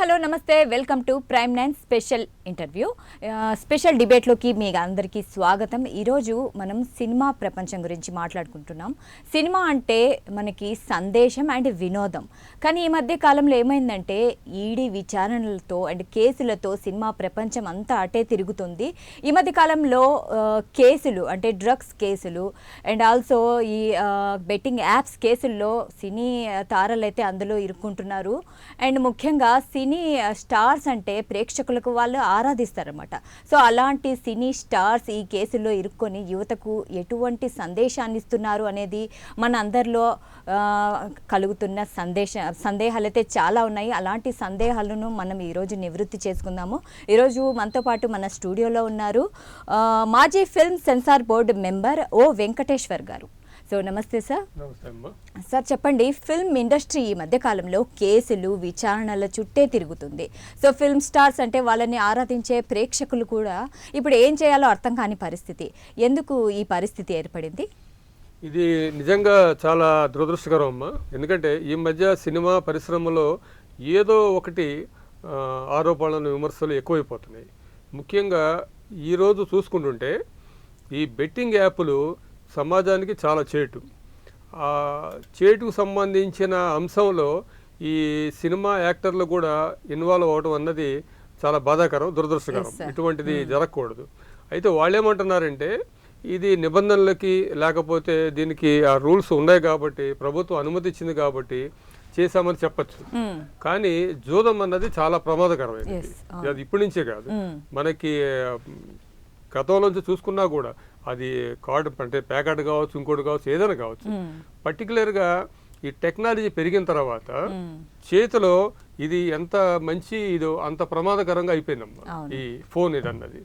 Hello నమస్తే welcome to prime 9 special interview special డిబేట్లోకి మీ అందరికీ స్వాగతం. ఈరోజు మనం సినిమా ప్రపంచం గురించి మాట్లాడుకుంటున్నాం. సినిమా అంటే మనకి సందేశం అండ్ వినోదం. కానీ ఈ మధ్య కాలంలో ఏమైందంటే ఈడీ విచారణలతో అండ్ కేసులతో సినిమా ప్రపంచం అంతా అటే తిరుగుతుంది. ఈ మధ్య కాలంలో కేసులు అంటే డ్రగ్స్ కేసులు అండ్ ఆల్సో ఈ బెట్టింగ్ యాప్స్ కేసుల్లో సినీ తారలు అయితే అందులో ఇరుక్కుంటున్నారు. అండ్ ముఖ్యంగా సినీ స్టార్స్ అంటే ప్రేక్షకులకు వాళ్ళు ఆరాధిస్తారన్నమాట. సో అలాంటి సినీ స్టార్స్ ఈ కేసుల్లో ఇరుక్కొని యువతకు ఎటువంటి సందేశాన్ని ఇస్తున్నారు అనేది మన అందరిలో కలుగుతున్న సందేహాలు అయితే చాలా ఉన్నాయి. అలాంటి సందేహాలను మనం ఈరోజు నివృత్తి చేసుకుందాము. ఈరోజు మనతో పాటు మన స్టూడియోలో ఉన్నారు మాజీ ఫిల్మ్ సెన్సార్ బోర్డు మెంబర్ ఓ వెంకటేశ్వర్ గారు. సో నమస్తే సార్. సార్ చెప్పండి, ఫిల్మ్ ఇండస్ట్రీ ఈ మధ్యకాలంలో కేసులు విచారణల చుట్టే తిరుగుతుంది. సో ఫిల్మ్ స్టార్స్ అంటే వాళ్ళని ఆరాధించే ప్రేక్షకులు కూడా ఇప్పుడు ఏం చేయాలో అర్థం కాని పరిస్థితి. ఎందుకు ఈ పరిస్థితి ఏర్పడింది? ఇది నిజంగా చాలా దురదృష్టకరం అమ్మా. ఎందుకంటే ఈ మధ్య సినిమా పరిశ్రమలో ఏదో ఒకటి ఆరోపణలు విమర్శలు ఎక్కువైపోతున్నాయి. ముఖ్యంగా ఈరోజు చూసుకుంటుంటే ఈ బెట్టింగ్ యాప్లు సమాజానికి చాలా చేటుకు సంబంధించిన అంశంలో ఈ సినిమా యాక్టర్లు కూడా ఇన్వాల్వ్ అవ్వడం అన్నది చాలా బాధాకరం, దురదృష్టకరం. ఇటువంటిది జరగకూడదు. అయితే వాళ్ళు ఏమంటున్నారంటే ఇది నిబంధనలకి లేకపోతే దీనికి ఆ రూల్స్ ఉన్నాయి కాబట్టి ప్రభుత్వం అనుమతి ఇచ్చింది కాబట్టి చేశామని చెప్పచ్చు. కానీ జూదం అన్నది చాలా ప్రమాదకరమైనది. అది ఇప్పటి నుంచే కాదు, మనకి గతంలోంచి చూసుకున్నా కూడా అది కార్డు అంటే ప్యాకెట్ కావచ్చు, ఇంకోటి కావచ్చు, ఏదైనా కావచ్చు. పర్టికులర్గా ఈ టెక్నాలజీ పెరిగిన తర్వాత చేతిలో ఇది ఎంత మంచి ఇదో అంత ప్రమాదకరంగా అయిపోయిందమ్మా ఈ ఫోన్ ఇది అన్నది.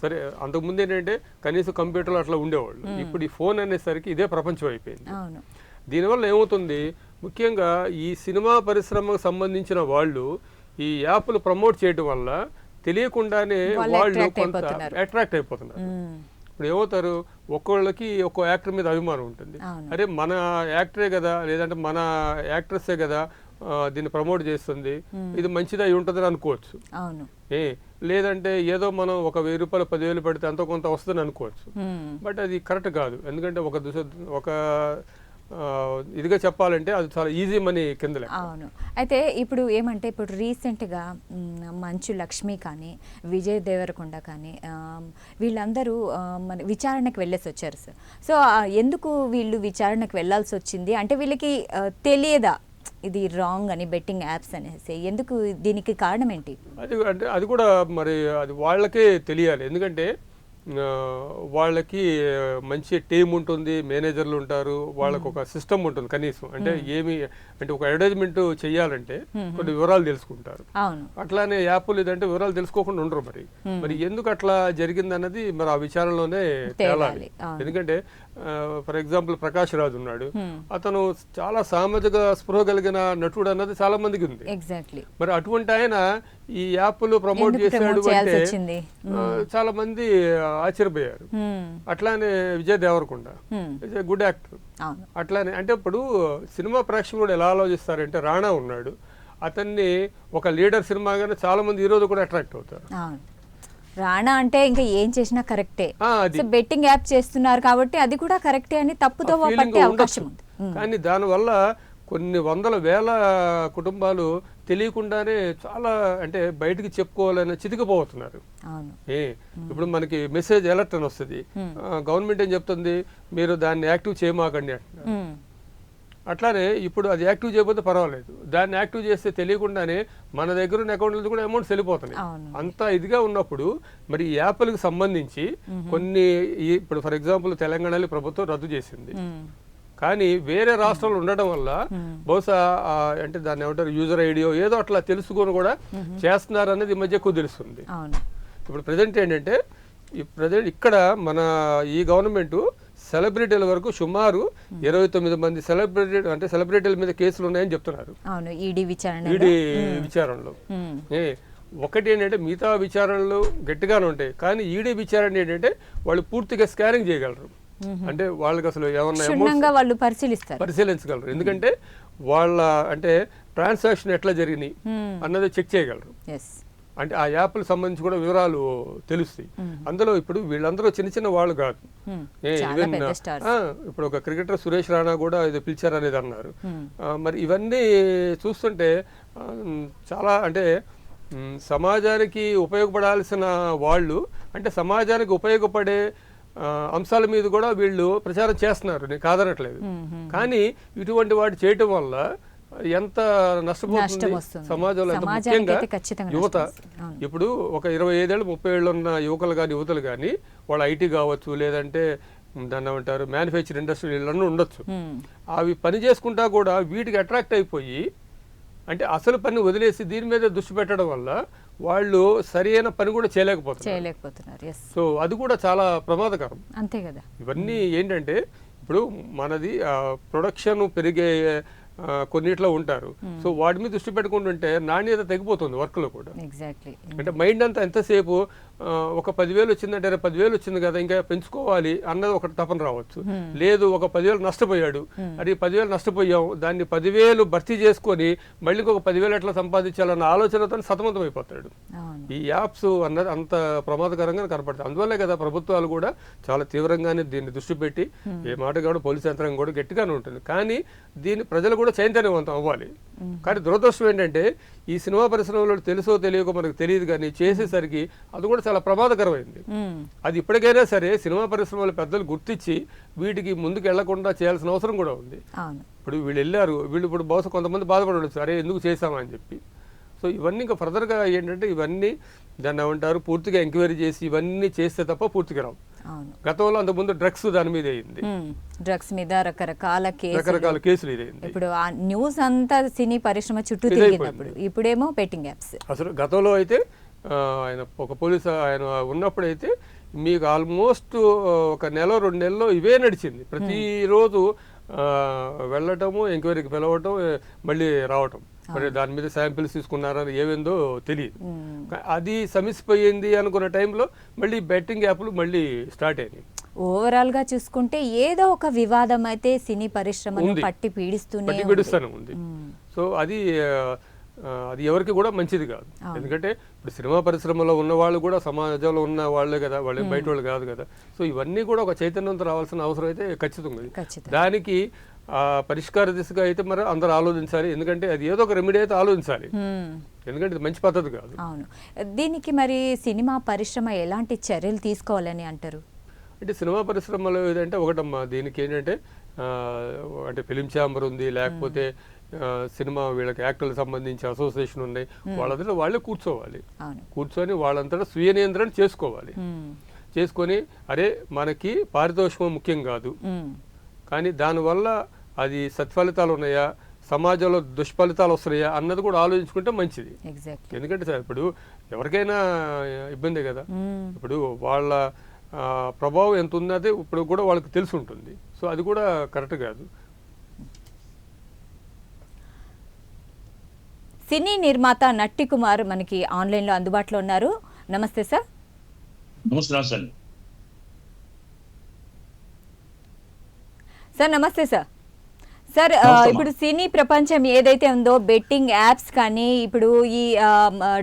సరే, అంతకుముందు ఏంటంటే కనీసం కంప్యూటర్లు అట్లా ఉండేవాళ్ళు. ఇప్పుడు ఈ ఫోన్ అనేసరికి ఇదే ప్రపంచం అయిపోయింది. దీనివల్ల ఏమవుతుంది, ముఖ్యంగా ఈ సినిమా పరిశ్రమకు సంబంధించిన వాళ్ళు ఈ యాప్లు ప్రమోట్ చేయడం వల్ల తెలియకుండానే వాళ్ళు కొంత అట్రాక్ట్ అయిపోతున్నారు. ఇప్పుడు ఏమవుతారు, ఒక్కోళ్ళకి ఒక్కో యాక్టర్ మీద అభిమానం ఉంటుంది. అరే మన యాక్టరే కదా, లేదంటే మన యాక్ట్రెస్సే కదా దీన్ని ప్రమోట్ చేస్తుంది, ఇది మంచిది అయి ఉంటుందని అనుకోవచ్చు. లేదంటే ఏదో మనం ఒక 1000 రూపాయలు 10,000 పెడితే అంత కొంత వస్తుందని అనుకోవచ్చు. బట్ అది కరెక్ట్ కాదు. ఎందుకంటే ఒక ఇదిగా చెప్పాలంటే అది చాలా ఈజీ మనీ కింద. అవును. అయితే ఇప్పుడు ఏమంటే ఇప్పుడు రీసెంట్గా మంచు లక్ష్మి కానీ విజయ్ దేవరకొండ కానీ వీళ్ళందరూ మన విచారణకు వెళ్ళేసి వచ్చారు సార్. సో ఎందుకు వీళ్ళు విచారణకు వెళ్ళాల్సి వచ్చింది అంటే వీళ్ళకి తెలియదా ఇది రాంగ్ అని బెట్టింగ్ యాప్స్ అనేసి? ఎందుకు, దీనికి కారణం ఏంటి? అది కూడా మరి అది వాళ్ళకే తెలియాలి. ఎందుకంటే వాళ్ళకి మంచి టీం ఉంటుంది, మేనేజర్లు ఉంటారు, వాళ్ళకు ఒక సిస్టమ్ ఉంటుంది కనీసం. అంటే అంటే ఒక అడ్వర్టైజ్మెంట్ చెయ్యాలంటే కొన్ని వివరాలు తెలుసుకుంటారు. అట్లానే యాప్లు ఇదంటే వివరాలు తెలుసుకోకుండా ఉండరు. మరి ఎందుకు అట్లా జరిగింది అన్నది మరి ఆ విచారణలోనే తేలాలి. ఎందుకంటే ఫర్ ఎగ్జాంపుల్ ప్రకాష్ రాజ్ ఉన్నాడు, అతను చాలా సామాజిక స్పృహ కలిగిన నటుడు అన్నది చాలా మందికి ఉంది. మరి అటువంటి ఆయన ఈ యాప్లు ప్రమోట్ చేశాడు అంటే చాలా మంది ఆశ్చర్యపోయారు. అట్లానే విజయ్ దేవరకొండ గుడ్ యాక్టర్. అట్లానే అంటే ఇప్పుడు సినిమా ప్రేక్షకులు ఎలా ఆలోచిస్తారంటే రాణా ఉన్నాడు, అతన్ని ఒక లీడర్ సినిమాగానే చాలా మంది ఈ రోజు కూడా అట్రాక్ట్ అవుతారు. రాణా అంటే ఇంకా ఏం చేసినా కరెక్టే, బెట్టింగ్ యాప్ చేస్తున్నారు కాబట్టి అది కూడా కరెక్టే అని తప్పుతో పట్టే అవకాశం ఉంది. కానీ దానివల్ల కొన్ని వందల వేల కుటుంబాలు తెలియకుండానే చాలా అంటే బయటికి చెప్పుకోవాలని చితికిపోతున్నారు. ఇప్పుడు మనకి మెసేజ్ అలర్ట్ అని వస్తుంది, గవర్నమెంట్ ఏం చెప్తుంది, మీరు దాన్ని యాక్టివ్ చేయమాకండి అంటున్నారు. అట్లానే ఇప్పుడు అది యాక్టివ్ చేయకపోతే పర్వాలేదు, దాన్ని యాక్టివ్ చేస్తే తెలియకుండానే మన దగ్గర ఉన్న అకౌంట్ల కూడా అమౌంట్స్ వెళ్ళిపోతున్నాయి. అంత ఇదిగా ఉన్నప్పుడు మరి ఈ యాప్లకు సంబంధించి కొన్ని ఇప్పుడు ఫర్ ఎగ్జాంపుల్ తెలంగాణలో ప్రభుత్వం రద్దు చేసింది. కానీ వేరే రాష్ట్రాలు ఉండడం వల్ల బహుశా అంటే దాన్ని ఏమంటారు యూజర్ ఐడియో ఏదో అట్లా తెలుసుకొని కూడా చేస్తున్నారు అనేది ఈ మధ్య ఎక్కువ తెలుస్తుంది. ఇప్పుడు ప్రజెంట్ ఏంటంటే ఇక్కడ మన ఈ గవర్నమెంట్ సెలబ్రిటీల వరకు సుమారు 29 మంది సెలబ్రిటీల మీద కేసులు ఉన్నాయని చెప్తున్నారు ఈడీ విచారణలో. ఒకటి ఏంటంటే మిగతా విచారణలు గట్టిగానే ఉంటాయి, కానీ ఈడీ విచారణ ఏంటంటే వాళ్ళు పూర్తిగా స్కానింగ్ చేయగలరు. అంటే వాళ్ళకి అసలు ఏమన్నా పరిశీలించగలరు. ఎందుకంటే వాళ్ళ అంటే ట్రాన్సాక్షన్ ఎట్లా జరిగినాయి అన్నది చెక్ చేయగలరు. అంటే ఆ యాప్లకు సంబంధించి కూడా వివరాలు తెలుస్తాయి. అందులో ఇప్పుడు వీళ్ళందరూ చిన్న చిన్న వాళ్ళు కాదు. ఈవెన్ ఇప్పుడు ఒక క్రికెటర్ సురేష్ రాణా కూడా ఇది పిలిచారనేది అన్నారు. మరి ఇవన్నీ చూస్తుంటే చాలా అంటే సమాజానికి ఉపయోగపడాల్సిన వాళ్ళు, అంటే సమాజానికి ఉపయోగపడే అంశాల మీద కూడా వీళ్ళు ప్రచారం చేస్తున్నారు, నేను కాదనట్లేదు. కానీ ఇటువంటి వాటి చేయటం వల్ల ఎంత నష్టపోతుంది సమాజంలో, ఎంత ముఖ్యంగా యువత. ఇప్పుడు ఒక 25 ఏళ్ళు 30 ఏళ్ళు ఉన్న యువకులు కానీ యువతలు కానీ వాళ్ళు ఐటీ కావచ్చు, లేదంటే దాన్ని ఏమంటారు మ్యానుఫ్యాక్చర్ ఇండస్ట్రీ ఇళ్ళన్నీ ఉండొచ్చు. అవి పని చేసుకుంటా కూడా వీటికి అట్రాక్ట్ అయిపోయి, అంటే అసలు పని వదిలేసి దీని మీద దృష్టి పెట్టడం వల్ల వాళ్ళు సరైన పని కూడా చేయలేకపోతున్నారు. సో అది కూడా చాలా ప్రమాదకరం. అంతే కదా. ఇవన్నీ ఏంటంటే ఇప్పుడు మనది ప్రొడక్షన్ పెరిగే కొన్నిట్లో ఉంటారు. సో వాటి మీద దృష్టి పెట్టుకుంటుంటే నాణ్యత తగ్గిపోతుంది వర్క్ లో కూడా. అంటే మైండ్ అంతా ఎంతసేపు ఒక 10,000 వచ్చిందంటే 10,000 వచ్చింది కదా ఇంకా పెంచుకోవాలి అన్నది ఒక తపన రావచ్చు. లేదు ఒక 10,000 నష్టపోయాడు, అది 10,000 నష్టపోయాం, దాన్ని 10,000 భర్తీ చేసుకొని మళ్ళీ ఒక 10,000 ఎట్లా సంపాదించాలన్న ఆలోచనతో సతమతం అయిపోతాడు. ఈ యాప్స్ అన్నది అంత ప్రమాదకరంగా కనపడుతుంది. అందువల్లే కదా ప్రభుత్వాలు కూడా చాలా తీవ్రంగానే దీన్ని దృష్టి పెట్టి, ఏ మాట కూడా పోలీస్ యంత్రాంగం కూడా గట్టిగానే ఉంటుంది. కానీ దీన్ని ప్రజలు కూడా చైతన్యవంతం అవ్వాలి. కానీ దురదృష్టం ఏంటంటే ఈ సినిమా పరిశ్రమలో తెలుసో తెలియకో మనకు తెలియదు, కానీ చేసేసరికి అది కూడా చాలా ప్రమాదకరమైంది. అది ఇప్పటికైనా సరే సినిమా పరిశ్రమల పెద్దలు గుర్తించి వీటికి ముందుకు వెళ్లకుండా చేయాల్సిన అవసరం కూడా ఉంది. ఇప్పుడు వీళ్ళు వెళ్ళారు, వీళ్ళు ఇప్పుడు బహుశా కొంతమంది బాధపడవచ్చు, అరే ఎందుకు చేశామని చెప్పి. సో ఇవన్నీ ఇంకా ఫర్దర్గా ఏంటంటే ఇవన్నీ దాన్ని ఏమంటారు పూర్తిగా ఎంక్వైరీ చేసి ఇవన్నీ చేస్తే తప్ప పూర్తిగా రావు. గతంలో అంతకుముందు డ్రగ్స్ దాని మీద అయింది, డ్రగ్స్ మీద రకరకాల కేసులు ఇదైంది. ఇప్పుడు ఆ న్యూస్ అంతా సినీ పరిశ్రమ చుట్టూ తిరిగినప్పుడు ఇప్పుడేమో బెట్టింగ్ యాప్స్. అసలు గతంలో అయితే ఆయన ఒక పోలీసు ఆయన ఉన్నప్పుడైతే మీకు ఆల్మోస్ట్ ఒక నెల 2 నెలల్లో ఇవే నడిచింది. ప్రతిరోజు వెళ్ళటము, ఎంక్వైరీకి పిలవటం, మళ్ళీ రావటం. మరి దాని మీద శాంపిల్స్ తీసుకున్నారని ఏమైందో తెలియదు. అది సమసిపోయింది అనుకున్న టైంలో మళ్ళీ బెట్టింగ్ యాప్లు మళ్ళీ స్టార్ట్ అయినాయి. ఓవరాల్ గా చూసుకుంటే ఏదో ఒక వివాదం అయితే సినీ పరిశ్రమను పట్టి పీడిస్తూనే ఉంది. సో అది ఎవరికి కూడా మంచిది కాదు. ఎందుకంటే ఇప్పుడు సినిమా పరిశ్రమలో ఉన్న వాళ్ళు కూడా సమాజంలో ఉన్న వాళ్ళే కదా, వాళ్ళు బయట వాళ్ళు కాదు కదా. సో ఇవన్నీ కూడా ఒక చైతన్యంతో రావాల్సిన అవసరం అయితే ఖచ్చితంగా ఉంది. దానికి పరిష్కార దిశగా అయితే మరి అందరూ ఆలోచించాలి. ఎందుకంటే అది ఏదో ఒక రెమెడీ అయితే ఆలోచించాలి, ఎందుకంటే ఇది మంచి పద్ధతి కాదు. అవును. దీనికి మరి సినిమా పరిశ్రమ ఎలాంటి చర్యలు తీసుకోవాలని అంటారు? అంటే సినిమా పరిశ్రమలో ఏదంటే ఒకటమ్మా, దీనికి ఏంటంటే అంటే ఫిలిం ఛాంబర్ ఉంది, లేకపోతే సినిమా వీళ్ళకి యాక్టర్లకు సంబంధించి అసోసియేషన్ ఉన్నాయి, వాళ్ళంతటా వాళ్ళే కూర్చొని వాళ్ళంతటా స్వీయ నియంత్రణ చేసుకోవాలి. చేసుకొని అరే మనకి పారితోషికం ముఖ్యం కాదు, కానీ దానివల్ల అది సత్ఫలితాలు ఉన్నాయా, సమాజంలో దుష్ఫలితాలు వస్తున్నాయా అన్నది కూడా ఆలోచించుకుంటే మంచిది. ఎందుకంటే సార్ ఇప్పుడు ఎవరికైనా ఇబ్బందే కదా. ఇప్పుడు వాళ్ళ ప్రభావం ఎంత ఉన్నది ఇప్పుడు కూడా వాళ్ళకి తెలిసి ఉంటుంది. సో అది కూడా కరెక్ట్ కాదు. సినీ నిర్మాత నట్టి కుమార్ మనకి ఆన్లైన్లో అందుబాటులో ఉన్నారు. నమస్తే సార్. సార్ నమస్తే సార్. సార్ ఇప్పుడు సినీ ప్రపంచం ఏదైతే ఉందో బెట్టింగ్ యాప్స్ కానీ ఇప్పుడు ఈ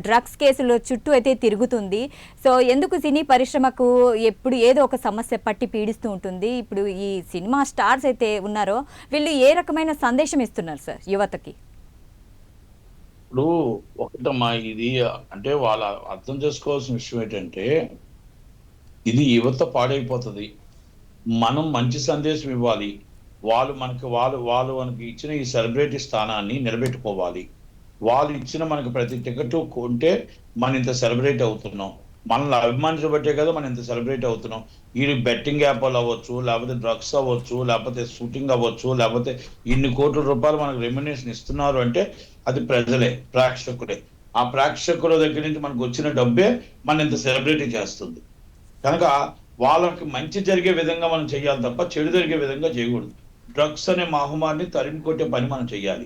డ్రగ్స్ కేసుల చుట్టూ అయితే తిరుగుతుంది. సో ఎందుకు సినీ పరిశ్రమకు ఎప్పుడు ఏదో ఒక సమస్య పట్టి పీడిస్తూ ఉంటుంది. ఇప్పుడు ఈ సినిమా స్టార్స్ అయితే ఉన్నారో వీళ్ళు ఏ రకమైన సందేశం ఇస్తున్నారు సార్ యువతకి? ఇప్పుడు ఒకటమ్మా, ఇది అంటే వాళ్ళ అర్థం చేసుకోవాల్సిన విషయం ఏంటంటే ఇది యువత పాడైపోతుంది. మనం మంచి సందేశం ఇవ్వాలి. వాళ్ళు మనకి ఇచ్చిన ఈ సెలబ్రిటీ స్థానాన్ని నిలబెట్టుకోవాలి. వాళ్ళు ఇచ్చిన మనకి ప్రతి టికెట్ కొంటే మనం ఇంత సెలబ్రేట్ అవుతున్నాం, మనల్ని అభిమానించబట్టే కదా మనం ఇంత సెలబ్రేట్ అవుతున్నాం. ఈ బెట్టింగ్ యాప్ అవ్వచ్చు, లేకపోతే డ్రగ్స్ అవ్వచ్చు, లేకపోతే షూటింగ్ అవ్వచ్చు, లేకపోతే ఇన్ని కోట్ల రూపాయలు మనకు రెమ్యునరేషన్ ఇస్తున్నారు అంటే అది ప్రజలే, ప్రేక్షకులే. ఆ ప్రేక్షకుల దగ్గర నుంచి మనకు వచ్చిన డబ్బే మన ఇంత సెలబ్రిటీ చేస్తుంది. కనుక వాళ్ళకి మంచి జరిగే విధంగా మనం చేయాలి తప్ప చెడు జరిగే విధంగా చేయకూడదు. డ్రగ్స్ అనే మహమ్మారిని తరిమి కొట్టే పని మనం చేయాలి.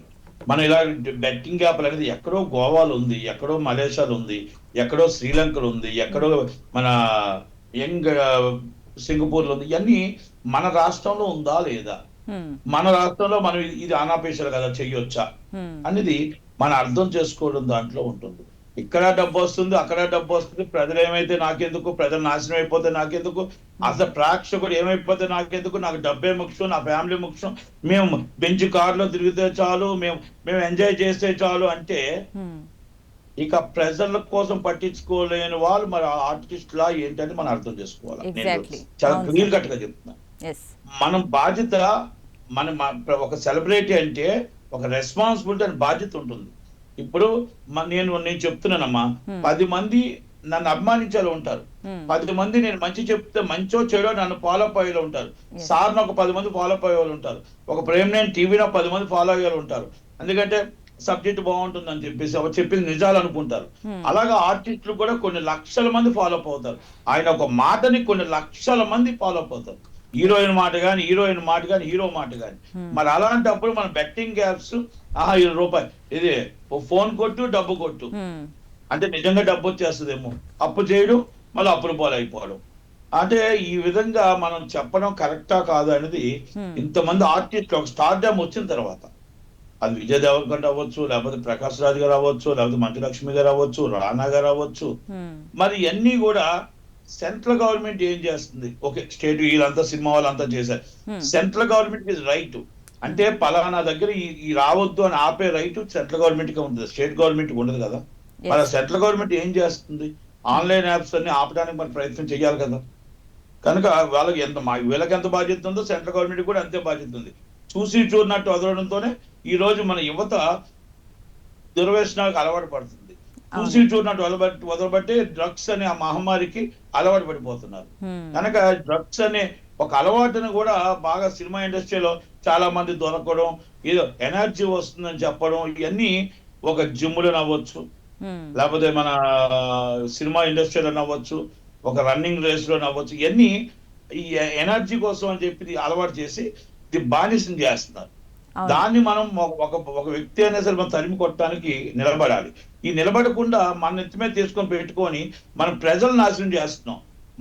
మనం ఇలా బెట్టింగ్ యాప్లు అనేది ఎక్కడో గోవాలో ఉంది, ఎక్కడో మలేషియాలో ఉంది, ఎక్కడో శ్రీలంకలో ఉంది, ఎక్కడో మన సింగపూర్లో ఉంది. ఇవన్నీ మన రాష్ట్రంలో ఉందా లేదా? మన రాష్ట్రంలో మనం ఇది అనాపేషాలు కదా చెయ్యొచ్చా అనేది మనం అర్థం చేసుకోవడం దాంట్లో ఉంటుంది. ఇక్కడ డబ్బు వస్తుంది, అక్కడ డబ్బు వస్తుంది, ప్రజలు ఏమైతే నాకెందుకు, ప్రజలు నాశనం అయిపోతే నాకెందుకు, అసలు ప్రేక్షకుడు ఏమైపోతే నాకెందుకు, నాకు డబ్బే ముఖ్యం, నా ఫ్యామిలీ ముఖ్యం, మేము బెంచ్ కార్లో తిరిగితే చాలు, మేము ఎంజాయ్ చేస్తే చాలు అంటే ఇక ప్రజల కోసం పట్టించుకోలేని వాళ్ళు మరి ఆర్టిస్ట్ లా ఏంటని మనం అర్థం చేసుకోవాలి. చాలా క్లియర్ కట్ గా చెప్తున్నా. మనం బాధ్యత, ఒక సెలబ్రిటీ అంటే ఒక రెస్పాన్సిబిలిటీ అని బాధ్యత ఉంటుంది. ఇప్పుడు నేను చెప్తున్నానమ్మా, 10 మంది నన్ను అభిమానించేలా ఉంటారు, 10 మంది నేను మంచి చెప్తే మంచో చెడో నన్ను ఫాలో అప్ అయ్యేలా ఉంటారు. సార్ ఒక 10 మంది ఫాలో అప్ అయ్యే వాళ్ళు ఉంటారు, ఒక ప్రేమ్ టీవీలో 10 మంది ఫాలో అయ్యే వాళ్ళు ఉంటారు. ఎందుకంటే సబ్జెక్ట్ బాగుంటుంది అని చెప్పేసి అవి చెప్పింది నిజాలు అనుకుంటారు. అలాగా ఆర్టిస్టులు కూడా కొన్ని లక్షల మంది ఫాలో అప్ అవుతారు. ఆయన ఒక మాటని కొన్ని లక్షల మంది ఫాలో అప్ అవుతారు. హీరోయిన్ మాట కానీ హీరో మాట కానీ. మరి అలాంటప్పుడు మన బెట్టింగ్ యాప్స్ ₹1 ఇది ఫోన్ కొట్టు డబ్బు కొట్టు అంటే నిజంగా డబ్బు వచ్చేస్తుందేమో, అప్పు చేయడం మళ్ళీ అప్పులు పాలైపోవడం. అంటే ఈ విధంగా మనం చెప్పడం కరెక్టా కాదు అనేది ఇంతమంది ఆర్టిస్టులు ఒక స్టార్డమ్ వచ్చిన తర్వాత, అది విజయ్ దేవరకొండ అవ్వచ్చు, లేకపోతే ప్రకాష్ రాజ్ గారు అవ్వచ్చు, లేకపోతే మంచులక్ష్మి గారు అవ్వచ్చు, రానా గారు అవ్వచ్చు, మరి ఇవన్నీ కూడా సెంట్రల్ గవర్నమెంట్ ఏం చేస్తుంది? ఓకే, స్టేట్ వీళ్ళంతా సినిమా వాళ్ళంతా చేశారు. సెంట్రల్ గవర్నమెంట్ ఇస్ రైట్ అంటే పలానా దగ్గర ఈ రావద్దు అని ఆపే రైట్ సెంట్రల్ గవర్నమెంట్ కి ఉంటుంది, స్టేట్ గవర్నమెంట్ కి ఉండదు కదా. మరి సెంట్రల్ గవర్నమెంట్ ఏం చేస్తుంది? ఆన్లైన్ యాప్స్ అన్ని ఆపడానికి మన ప్రయత్నం చేయాలి కదా. కనుక వాళ్ళకి వీళ్ళకి ఎంత బాధ్యత ఉందో సెంట్రల్ గవర్నమెంట్ కూడా అంతే బాధ్యత ఉంది. చూసి చూడనట్టు వదలడంతోనే ఈ రోజు మన యువత దుర్వ్యసనాలకు అలవాటు పడుతుంది. చూసి చూడనట్టు వదలబట్టి డ్రగ్స్ అనే ఆ మహమ్మారికి అలవాటు పడిపోతున్నారు. కనుక డ్రగ్స్ అనే ఒక అలవాటును కూడా బాగా సినిమా ఇండస్ట్రీలో చాలా మంది దొరకడం, ఏదో ఎనర్జీ వస్తుందని చెప్పడం, ఇవన్నీ ఒక జిమ్లో నవ్వచ్చు, లేకపోతే మన సినిమా ఇండస్ట్రీలో నవ్వచ్చు, ఒక రన్నింగ్ రేస్ లో నవ్వచ్చు, ఇవన్నీ ఈ ఎనర్జీ కోసం అని చెప్పి అలవాటు చేసి బానిసం చేస్తున్నారు. దాన్ని మనం ఒక వ్యక్తి అయినా సరే మనం తరిమి కొట్టడానికి నిలబడాలి. ఈ నిలబడకుండా మన నెత్తి మీద తీసుకొని పెట్టుకొని మనం ప్రజలు నాశనం చేస్తున్నాం.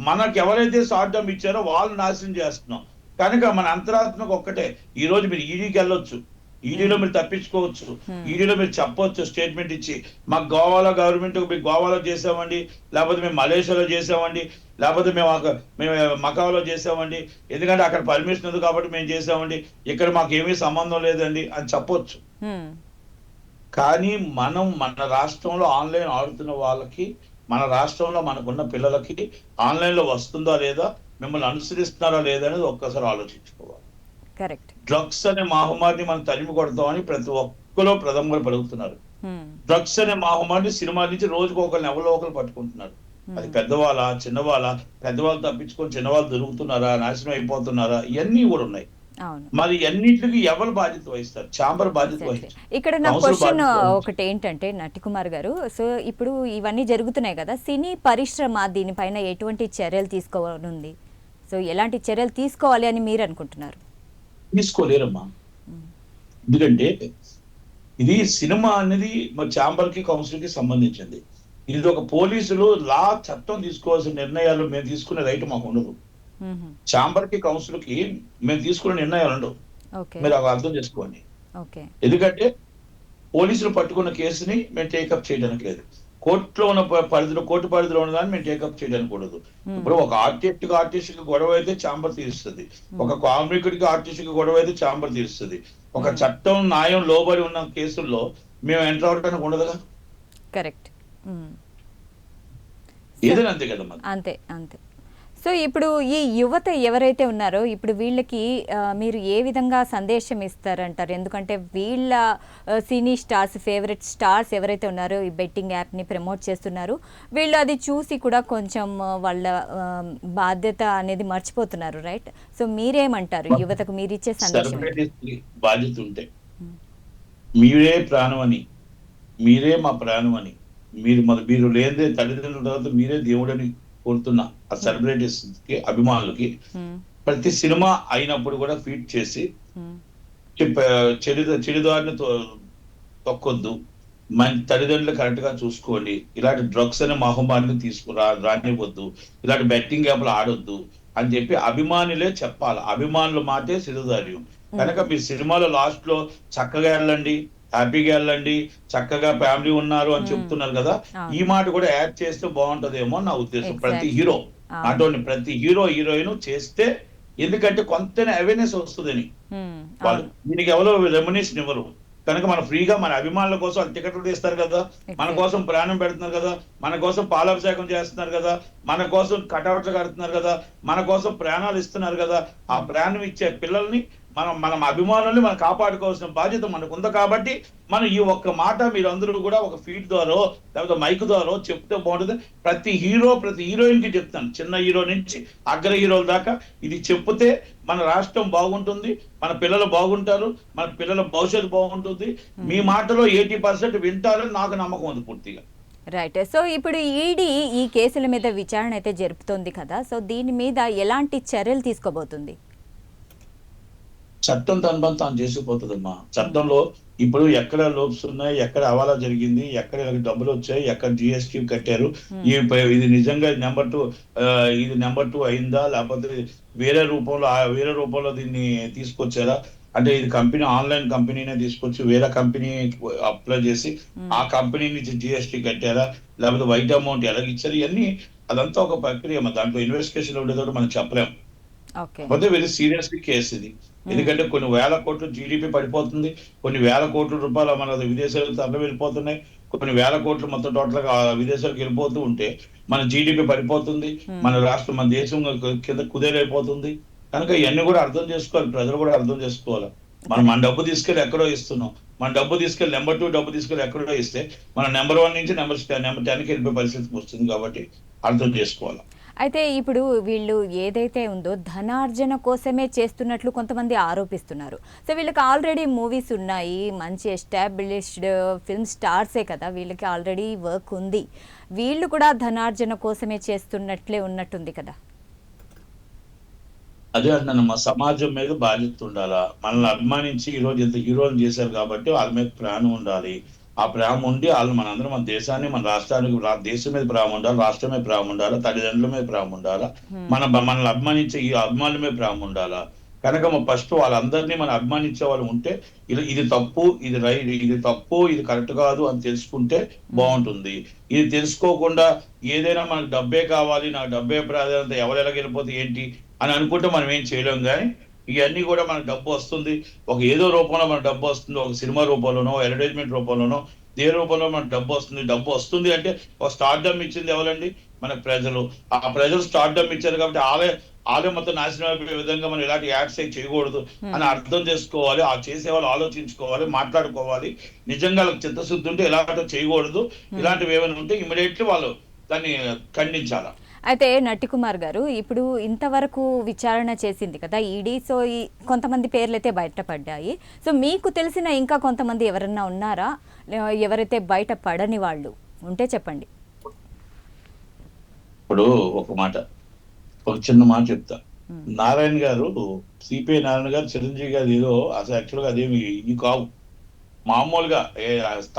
మనకు ఎవరైతే స్వార్థం ఇచ్చారో వాళ్ళు నాశనం చేస్తున్నాం. కనుక మన అంతరాత్మకు ఒక్కటే, ఈ రోజు మీరు ఈడీకి వెళ్ళొచ్చు, ఈడీలో మీరు తప్పించుకోవచ్చు, ఈడీలో మీరు చెప్పవచ్చు స్టేట్మెంట్ ఇచ్చి, మాకు గోవాలో గవర్నమెంట్ మేము గోవాలో చేసామండి, లేకపోతే మేము మలేషియాలో చేసామండి, లేకపోతే మేము మకాలో చేసామండి, ఎందుకంటే అక్కడ పర్మిషన్ ఉంది కాబట్టి మేము చేసామండి, ఇక్కడ మాకు ఏమీ సంబంధం లేదండి అని చెప్పొచ్చు. కానీ మనం మన రాష్ట్రంలో ఆన్లైన్ ఆడుతున్న వాళ్ళకి, మన రాష్ట్రంలో మనకున్న పిల్లలకి ఆన్లైన్ లో వస్తుందా లేదా, మిమ్మల్ని అనుసరిస్తున్నారా లేదా అనేది ఒక్కసారి ఆలోచించుకోవాలి. కరెక్ట్. డ్రగ్స్ అనే మహమ్మారిని మనం తరిమి కొడతామని ప్రతి ఒక్కరు ప్రథమంగా పలుకుతున్నారు. డ్రగ్స్ అనే మహమ్మారిని సినిమా నుంచి రోజుకు ఎవరో ఒకరు పట్టుకుంటున్నారు. అది పెద్దవాళ్ళ చిన్నవాళ్ళ, పెద్దవాళ్ళు తప్పించుకొని చిన్నవాళ్ళు దొరుకుతున్నారా, నాశనం అయిపోతున్నారా, ఇవన్నీ కూడా ఉన్నాయి. మరి అన్నింటికి ఎవరు బాధ్యత వహిస్తారు? ఛాంబర్ బాధ్యత వహిస్తారు. ఇక్కడ నా క్వశ్చన్ ఒకటి ఏంటంటే నటికుమార్ గారు, సో ఇప్పుడు ఇవన్నీ జరుగుతున్నాయి కదా, సినీ పరిశ్రమ దీనిపైన ఎటువంటి చర్యలు తీసుకోవాలనుంది? సో ఎలాంటి చర్యలు తీసుకోవాలి అని మీరు అనుకుంటున్నారు? తీసుకోలేరమ్మా. ఎందుకంటే ఇది సినిమా అనేది మరి ఛాంబర్ కి కౌన్సిల్ కి సంబంధించింది. ఇది ఒక పోలీసులు చట్టం తీసుకోవాల్సిన నిర్ణయాలు మేము తీసుకునే రైట్ మాకు ఉండదు. ఛాంబర్ కి కౌన్సిల్ కి మేము తీసుకునే నిర్ణయాలు ఉండవు. మీరు అర్థం చేసుకోండి. ఎందుకంటే పోలీసులు పట్టుకున్న కేసుని మేము టేకప్ చేయడానికి లేదు. కోర్టులో ఉన్న కోర్టు పరిధిలో ఉన్న దాన్ని మేము టేకప్ చేయడానికి కూడదు. ఇప్పుడు ఒక ఆర్టిస్ట్ కి గొడవ అయితే ఛాంబర్ తీరుస్తుంది, ఒక కార్మికుడికి ఆర్టిస్ట్ కి గొడవ అయితే ఛాంబర్ తీరుస్తుంది. ఒక చట్టం న్యాయం లోబడి ఉన్న కేసుల్లో మేము ఎంటర్ అవడానికి ఉండదుగా. కరెక్ట్. ఏదైనా అంతే కదమ్మా. అంతే అంతే. సో ఇప్పుడు ఈ యువత ఎవరైతే ఉన్నారో ఇప్పుడు వీళ్ళకి మీరు ఏ విధంగా సందేశం ఇస్తారంటారు? ఎందుకంటే వీళ్ళ సినీ స్టార్స్, ఫేవరెట్ స్టార్స్ ఎవరైతే ఉన్నారో ఈ బెట్టింగ్ యాప్ని ప్రమోట్ చేస్తున్నారు, వీళ్ళు అది చూసి కూడా కొంచెం వాళ్ళ బాధ్యత అనేది మర్చిపోతున్నారు, రైట్? సో మీరేమంటారు యువతకు మీరు ఇచ్చే సందేశం? బాధ్యత ఉంటే మీరే ప్రాణం అని, మీరే మా ప్రాణం అని, మీరు లేదే తల్లిదండ్రుల తర్వాత మీరే దేవుడని కోరుతున్నా ఆ సెలబ్రిటీస్ కి, అభిమానులకి ప్రతి సినిమా అయినప్పుడు కూడా ఫీడ్ చేసి చెడుదారిని తొక్కొద్దు, మన తల్లిదండ్రులు కరెక్ట్ గా చూసుకోండి, ఇలాంటి డ్రగ్స్ అనే మహమ్మారిని రానివ్వద్దు, ఇలాంటి బెట్టింగ్ యాప్లు ఆడొద్దు అని చెప్పి అభిమానులే చెప్పాలి. అభిమానుల మాటే సిరుదార్యం. కనుక మీ సినిమాలో లాస్ట్ లో చక్కగా వెళ్ళండి, హ్యాపీగా వెళ్ళండి, చక్కగా ఫ్యామిలీ ఉన్నారు అని చెప్తున్నారు కదా, ఈ మాట కూడా యాడ్ చేస్తే బాగుంటదేమో నా ఉద్దేశం. ప్రతి హీరో, నాట్ ఓన్లీ ప్రతి హీరో హీరోయిన్ చేస్తే, ఎందుకంటే కొంత అవేర్నెస్ వస్తుందని. వాళ్ళు దీనికి ఎవరో రెమ్యునేషన్ ఇవ్వరు కనుక మన ఫ్రీగా మన అభిమానుల కోసం వాళ్ళు టికెట్లు తీస్తారు కదా, మన కోసం ప్రాణం పెడుతున్నారు కదా, మన కోసం పాలాభిషేకం చేస్తున్నారు కదా, మన కోసం కటౌట్లు కడుతున్నారు కదా, మన కోసం ప్రాణాలు ఇస్తున్నారు కదా, ఆ ప్రాణం ఇచ్చే పిల్లల్ని మనం అభిమానుల్ని మనం కాపాడుకోవాల్సిన బాధ్యత మనకు ఉంది. కాబట్టి మనం ఈ ఒక్క మాట మీరందరూ కూడా ఒక ఫీడ్ ద్వారా లేకపోతే మైక్ ద్వారా చెప్తే బాగుంటుంది. ప్రతి హీరో ప్రతి హీరోయిన్ కి చెప్తాను, చిన్న హీరో నుంచి అగ్ర హీరోల దాకా ఇది చెప్తే మన రాష్ట్రం బాగుంటుంది, మన పిల్లలు బాగుంటారు, మన పిల్లల భవిష్యత్తు బాగుంటుంది. మీ మాటలో 80% వింటారని నాకు నమ్మకం ఉంది పూర్తిగా. రైట్. సో ఇప్పుడు ఈడీ ఈ కేసుల మీద విచారణ అయితే జరుపుతోంది కదా, సో దీని మీద ఎలాంటి చర్యలు తీసుకోబోతుంది? చట్టం దాని పని తాను చేసుకుపోతుందమ్మా. చట్టంలో ఇప్పుడు ఎక్కడ లోప్స్ ఉన్నాయి, ఎక్కడ హవాలా జరిగింది, ఎక్కడ డబ్బులు వచ్చాయి, ఎక్కడ జిఎస్టీ కట్టారు, ఇది నిజంగా నెంబర్ 2 అయిందా, లేకపోతే వేరే రూపంలో దీన్ని తీసుకొచ్చారా, అంటే ఇది కంపెనీ ఆన్లైన్ కంపెనీనే తీసుకొచ్చి వేరే కంపెనీ అప్లై చేసి ఆ కంపెనీ నుంచి జిఎస్టీ కట్టారా, లేకపోతే వైట్ అమౌంట్ ఎలాగిచ్చారు, ఇవన్నీ అదంతా ఒక ప్రక్రియ. దాంట్లో ఇన్వెస్టిగేషన్ ఉండేదో మనం చెప్పలేము. కాకపోతే వెరీ సీరియస్ కేసు ఇది. ఎందుకంటే కొన్ని వేల కోట్లు జీడిపి పడిపోతుంది, కొన్ని వేల కోట్ల రూపాయలు మన విదేశాలకు తరలి వెళ్ళిపోతున్నాయి, కొన్ని వేల కోట్లు మొత్తం టోటల్ గా విదేశాలకు వెళ్ళిపోతూ ఉంటే మన జీడిపి పడిపోతుంది, మన రాష్ట్రం మన దేశం కింద కుదేరైపోతుంది. కనుక ఇవన్నీ కూడా అర్థం చేసుకోవాలి, ప్రజలు కూడా అర్థం చేసుకోవాలి. మన డబ్బు తీసుకెళ్లి ఎక్కడో ఇస్తున్నాం, మన డబ్బు తీసుకెళ్లి నెంబర్ 2 డబ్బు తీసుకెళ్లి ఎక్కడో ఇస్తే మన నెంబర్ 1 నుంచి నెంబర్ 10కి వెళ్ళిపోయే పరిస్థితికి వస్తుంది. కాబట్టి అర్థం చేసుకోవాలి. అయితే ఇప్పుడు వీళ్ళు ఏదైతే ఉందో ధనార్జన కోసమే చేస్తున్నట్లు కొంతమంది ఆరోపిస్తున్నారు. సో వీళ్ళకి ఆల్రెడీ మూవీస్ ఉన్నాయి, మంచి ఎస్టాబ్లిష్డ్ ఫిల్మ్ స్టార్సే కదా, వీళ్ళకి ఆల్రెడీ వర్క్ ఉంది, వీళ్ళు కూడా ధనార్జన కోసమే చేస్తున్నట్లే ఉన్నట్టుంది కదా. అదే అంటున్నాను, మా సమాజం మీద బాధ్యత ఉండాలా. మనల్ని అభిమానించి ఈరోజు ఇంత హీరోలు చేశారు కాబట్టి వాళ్ళ మీద ప్రేమ ఉండాలి. ఆ ప్రేమ ఉండి వాళ్ళు మనందరం మన దేశాన్ని మన రాష్ట్రానికి దేశం మీద ప్రేమ ఉండాలి, రాష్ట్రం మీద ప్రేమ ఉండాలా, తల్లిదండ్రుల మీద ప్రేమ ఉండాలా, మనల్ని అభిమానించే ఈ అభిమానుల మీద ప్రేమ ఉండాలా. కనుక ఫస్ట్ వాళ్ళందరినీ మనం అభిమానించే వాళ్ళు ఉంటే ఇది తప్పు, ఇది రైట్, ఇది తప్పు, ఇది కరెక్ట్ కాదు అని తెలుసుకుంటే బాగుంటుంది. ఇది తెలుసుకోకుండా ఏదైనా మనకు డబ్బే కావాలి, నాకు డబ్బే ప్రాధాన్యత, ఎవరు ఎలాగెళ్ళిపోతే ఏంటి అని అనుకుంటే మనం ఏం చేయలేం. కానీ ఇవన్నీ కూడా మనకు డబ్బు వస్తుంది, ఒక ఏదో రూపంలో మనకు డబ్బు వస్తుంది, ఒక సినిమా రూపంలోనో అడ్వర్టైజ్మెంట్ రూపంలోనో ఏ రూపంలో మనకు డబ్బు వస్తుంది అంటే ఒక స్టార్డమ్ ఇచ్చింది ఎవరండి? మన ప్రజలు. ఆ ప్రజలు స్టార్డమ్ ఇచ్చారు కాబట్టి ఆలే మొత్తం నాశనం అయిపోయే విధంగా మనం ఇలాంటి యాడ్స్ చేయకూడదు అని అర్థం చేసుకోవాలి. ఆ చేసే వాళ్ళు ఆలోచించుకోవాలి, మాట్లాడుకోవాలి. నిజంగా వాళ్ళకి చిత్తశుద్ధి ఉంటే ఇలాంటివి చేయకూడదు, ఇలాంటివి ఏమైనా ఉంటే ఇమీడియట్లీ వాళ్ళు దాన్ని ఖండించాలి. అయితే నట్టికుమార్ గారు, ఇప్పుడు ఇంతవరకు విచారణ చేసింది కదా ఈడీ, సో కొంతమంది పేర్లు అయితే బయటపడ్డాయి. సో మీకు తెలిసిన ఇంకా కొంతమంది ఎవరన్నా ఉన్నారా, ఎవరైతే బయట పడని వాళ్ళు ఉంటే చెప్పండి. ఇప్పుడు ఒక చిన్న మాట చెప్తా. నారాయణ గారు, సిపిఐ నారాయణ గారు, చిరంజీవి గారు ఏదో అసలు యాక్చువల్గా అదేమి ఇది కావు. మామూలుగా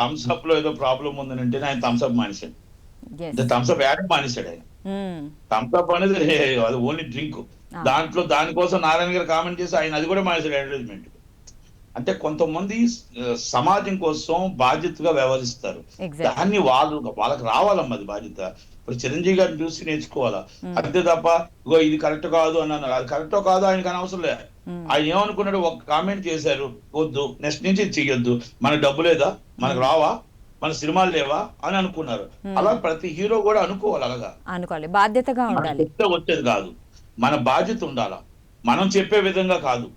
థమ్స్ అప్ లో ఏదో ప్రాబ్లం ఉందని అంటే ఆయన థమ్స్ అప్ మానేశాడు, థమ్స్ అప్ యాడ్ మానేశాడు. ఆయన థమ్స్ అప్ అనేది అది ఓన్లీ డ్రింక్, దానికోసం నారాయణ గారు కామెంట్ చేసి ఆయన అది కూడా మానేశాడు అడ్వర్టైజ్మెంట్. అంటే కొంతమంది సమాజం కోసం బాధ్యతగా వ్యవహరిస్తారు, దాన్ని వాళ్ళకి రావాలమ్మా అది బాధ్యత. ఇప్పుడు చిరంజీవి గారిని చూసి నేర్చుకోవాలా, అంతే తప్ప ఇది కరెక్ట్ కాదు అన్నారు. అది కరెక్టో కాదు ఆయనకు అనవసరం లే. ఆయన ఏమనుకున్నాడు, ఒక కామెంట్ చేశారు, వద్దు నెక్స్ట్ నుంచి చెయ్యొద్దు, మనకు డబ్బు లేదా, మనకు రావా, మన సినిమాలు లేవా అని అనుకున్నారు. అలా ప్రతి హీరో కూడా అనుకోవాలి, అలాగా అనుకోవాలి, బాధ్యతగా ఉండాలి. వచ్చేది కాదు, మన బాధ్యత ఉండాలా, మనం చెప్పే విధంగా కాదు.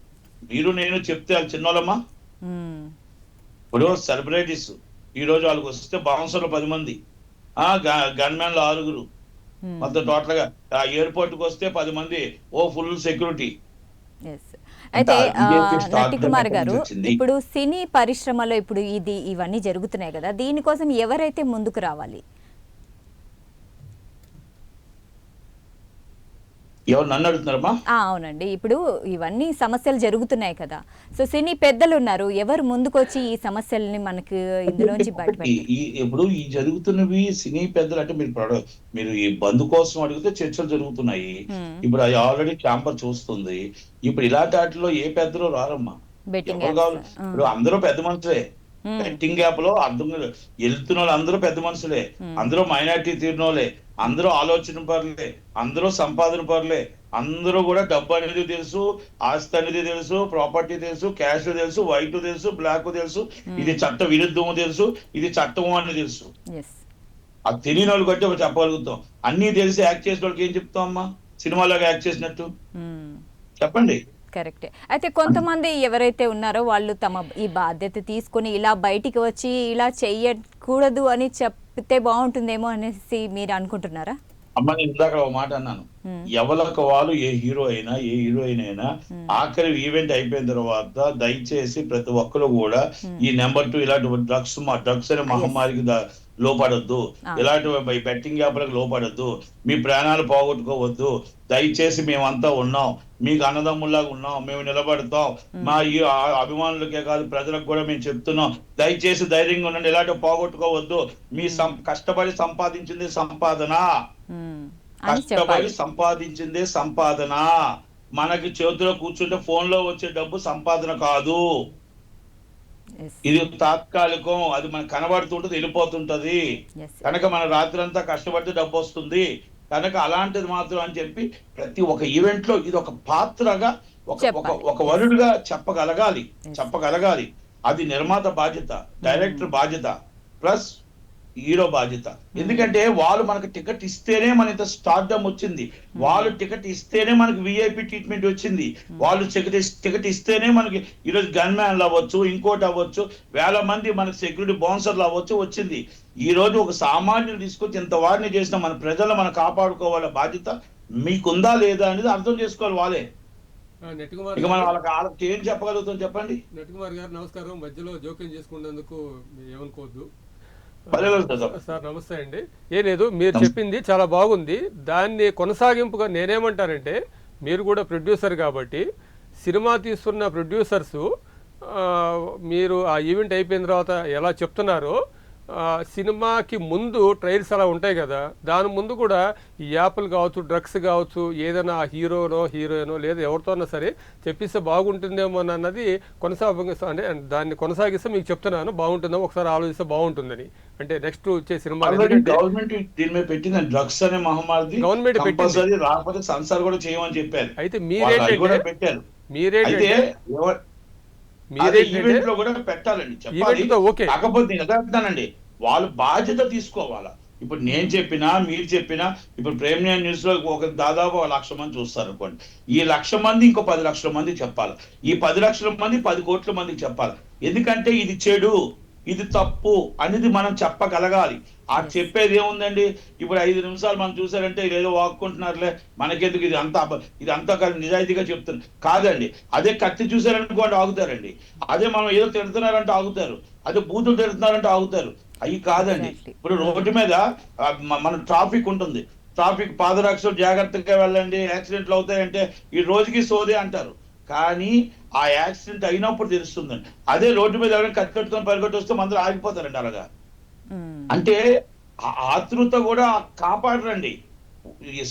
మీరు నేను చెప్తే వాళ్ళు చిన్నోళ్ళమ్మా. ఇప్పుడు సెలబ్రిటీస్ ఈ రోజు వాళ్ళకి వస్తే బౌన్సర్లు 10 మంది, గన్మెన్లు 6, మొత్తం టోటల్ గా ఎయిర్పోర్ట్ కి వస్తే 10 మంది, ఫుల్ సెక్యూరిటీ. అయితే నట్టికుమార్ గారు, ఇప్పుడు సినీ పరిశ్రమలో ఇప్పుడు ఇవన్నీ జరుగుతున్నాయి కదా, దీనికోసం ఎవరైతే ముందుకు రావాలి? ఎవరు నన్ను అడుగుతున్నారమ్మా? అవునండి, ఇప్పుడు ఇవన్నీ సమస్యలు జరుగుతున్నాయి కదా, సో సినీ పెద్దలు ఉన్నారు, ఎవరు ముందుకొచ్చి ఈ సమస్యల్ని మనకి ఇందులోంచి బయటపెట్టాలి? ఇప్పుడు ఈ జరుగుతున్నవి సినీ పెద్దలు అంటే మీరు ఈ బంధు కోసం అడిగితే చర్చలు జరుగుతున్నాయి. ఇప్పుడు అది ఆల్రెడీ క్యాంపర్ చూస్తుంది. ఇప్పుడు ఇలాంటి వాటిలో ఏ పెద్దలు రారమ్మా. Betting ఎవరు apps. కావాలి? ఇప్పుడు అందరూ పెద్ద మనుషులే. బెట్టింగ్ యాప్ లో అర్థం వెళ్తున్న వాళ్ళు అందరూ పెద్ద మనుషులే, అందరూ మైనారిటీ తీరినోళ్ళే, అందరూ ఆలోచన పరులే, అందరూ సంపాదన పరులే, అందరూ కూడా డబ్బు అనేది తెలుసు, ఆస్తి అనేది తెలుసు, ప్రాపర్టీ తెలుసు, క్యాష్ తెలుసు, వైట్ తెలుసు, బ్లాక్ తెలుసు, ఇది చట్ట విరుద్ధము తెలుసు, ఇది చట్టము అని తెలుసు. Yes. అది తెలియని వాళ్ళు బట్టి చెప్పగలుగుతాం. అన్ని తెలిసి యాక్ట్ చేసిన వాళ్ళకి ఏం చెప్తాం అమ్మా సినిమాలోకి యాక్ట్ చేసినట్టు? చెప్పండి. కరెక్టే. అయితే కొంతమంది ఎవరైతే ఉన్నారో వాళ్ళు తమ ఈ బాధ్యత తీసుకొని ఇలా బయటికి వచ్చి ఇలా చెయ్యకూడదు అని చెప్తే బాగుంటుందేమో అనేసి మీరు అనుకుంటున్నారా? అమ్మ నేను ఇందాక ఒక మాట అన్నాను, ఎవరికి వాళ్ళు ఏ హీరో అయినా ఏ హీరోయిన్ అయినా ఆఖరి ఈవెంట్ అయిపోయిన తర్వాత దయచేసి ప్రతి ఒక్కరు కూడా ఈ నెంబర్ 2 ఇలాంటి డ్రగ్స్ అనే మహమ్మారికి లోపడొద్దు, ఇలాంటి బెట్టింగ్ యాప్లకు లోపడొద్దు, మీ ప్రాణాలు పోగొట్టుకోవద్దు, దయచేసి మేమంతా ఉన్నాం, మీకు అన్నదమ్ముల్లాగా ఉన్నాం, మేము నిలబడతాం, మా ఈ అభిమానులకే కాదు ప్రజలకు కూడా మేము చెప్తున్నాం, దయచేసి ధైర్యంగా ఉండండి, ఇలాంటివి పోగొట్టుకోవద్దు, మీ కష్టపడి సంపాదించింది సంపాదన, కష్టపడి సంపాదించిందే సంపాదన, మనకి చేతిలో కూర్చుంటే ఫోన్ లో వచ్చే డబ్బు సంపాదన కాదు, ఇది తాత్కాలికం, అది మనకు కనబడుతుంటది వెళ్ళిపోతుంటది, కనుక మన రాత్రి అంతా కష్టపడితే డబ్బు వస్తుంది, కనుక అలాంటిది మాత్రం అని చెప్పి ప్రతి ఒక్క ఈవెంట్ లో ఇది ఒక పాత్రగా ఒక వరుడుగా చెప్పగలగాలి. అది నిర్మాత బాధ్యత, డైరెక్టర్ బాధ్యత, ప్లస్ హీరో బాధ్యత. ఎందుకంటే వాళ్ళు మనకు టికెట్ ఇస్తేనే మన ఇంత స్టార్డమ్ వచ్చింది, వాళ్ళు టికెట్ ఇస్తేనే మనకి విఐపి ట్రీట్మెంట్ వచ్చింది, వాళ్ళు టికెట్ ఇస్తేనే మనకి ఈరోజు గన్ మ్యాన్లు అవ్వచ్చు, ఇంకోటి అవ్వచ్చు, వేల మంది మనకి సెక్యూరిటీ బౌన్సర్లు అవ్వచ్చు వచ్చింది. ఈ రోజు ఒక సామాన్యులు తీసుకొచ్చి ఇంత వాడిని చేసిన మన ప్రజలను మనం కాపాడుకోవాల బాధ్యత మీకుందా లేదా అనేది అర్థం చేసుకోవాలి వాళ్ళే. ఇక మనం వాళ్ళకి ఏం చెప్పగలుగుతాం చెప్పండి. నటకుమార్ గారు నమస్కారం, మధ్యలో జోక్యం చేసుకున్నందుకు ఏమనుకోవద్దు సార్. నమస్తే అండి. ఏ లేదు, మీరు చెప్పింది చాలా బాగుంది. దాన్ని కొనసాగింపుగా నేనేమంటానంటే, మీరు కూడా ప్రొడ్యూసర్ కాబట్టి సినిమా తీస్తున్న ప్రొడ్యూసర్సు మీరు ఆ ఈవెంట్ అయిపోయిన తర్వాత ఎలా చెప్తున్నారో, సినిమాకి ముందు ట్రయల్స్ అలా ఉంటాయి కదా, దాని ముందు కూడా ఈ యాప్లు కావచ్చు, డ్రగ్స్ కావచ్చు, ఏదైనా హీరోనో హీరోయినో లేదా ఎవరితోనా సరే చెప్పిస్తే బాగుంటుందేమో అన్నది అంటే దాన్ని కొనసాగిస్తే మీకు చెప్తున్నాను బాగుంటుందో ఒకసారి ఆలోచిస్తే బాగుంటుందని. అంటే నెక్స్ట్ వచ్చే సినిమా గవర్నమెంట్ దీని మీద పెట్టింది, డ్రగ్స్ అనే మహమ్మారి గవర్నమెంట్ పెట్టింది, రాకపోతే సంసార్ కూడా చేయమని చెప్పారు. అయితే పెట్టారు, ఈవెంట్ లో కూడా పెట్టాలండి చెప్పాలి. కాకపోతే నేను చెప్తానండి, వాళ్ళు బాధ్యత తీసుకోవాలా. ఇప్పుడు నేను చెప్పినా మీరు చెప్పినా, ఇప్పుడు ప్రేమియర్ న్యూస్ లో దాదాపు 1,00,000 మంది చూస్తారు అనుకోండి, ఈ 1,00,000 మంది ఇంకో 10 లక్షల మంది చెప్పాలి, ఈ 10 లక్షల మంది 10 కోట్ల మందికి చెప్పాలి. ఎందుకంటే ఇది చెడు, ఇది తప్పు అనేది మనం చెప్పగలగాలి. ఆ చెప్పేది ఏముందండి, ఇప్పుడు 5 నిమిషాలు మనం చూసారంటే ఏదో వాక్కుంటున్నారులే మనకెందుకు, ఇది అంతా నిజాయితీగా చెప్తున్నారు కాదండి. అదే కత్తి చూసారనుకోండి ఆగుతారండి, అదే మనం ఏదో తిడుతున్నారంటే ఆగుతారు, అదే బూతులు తిడుతున్నారంటే ఆగుతారు. అవి కాదండి. ఇప్పుడు రోడ్డు మీద మన ట్రాఫిక్ ఉంటుంది, ట్రాఫిక్ పాదరక్షలు జాగ్రత్తగా వెళ్ళండి, యాక్సిడెంట్లు అవుతాయంటే ఈ రోజుకి సోదే అంటారు, కానీ ఆ యాక్సిడెంట్ అయినప్పుడు తెలుస్తుందండి. అదే రోడ్డు మీద ఎవరైనా కట్టుకొని పరిగెట్టి వస్తే అందరూ ఆగిపోతారండి అలాగా. అంటే ఆతృత కూడా కాపాడరండి.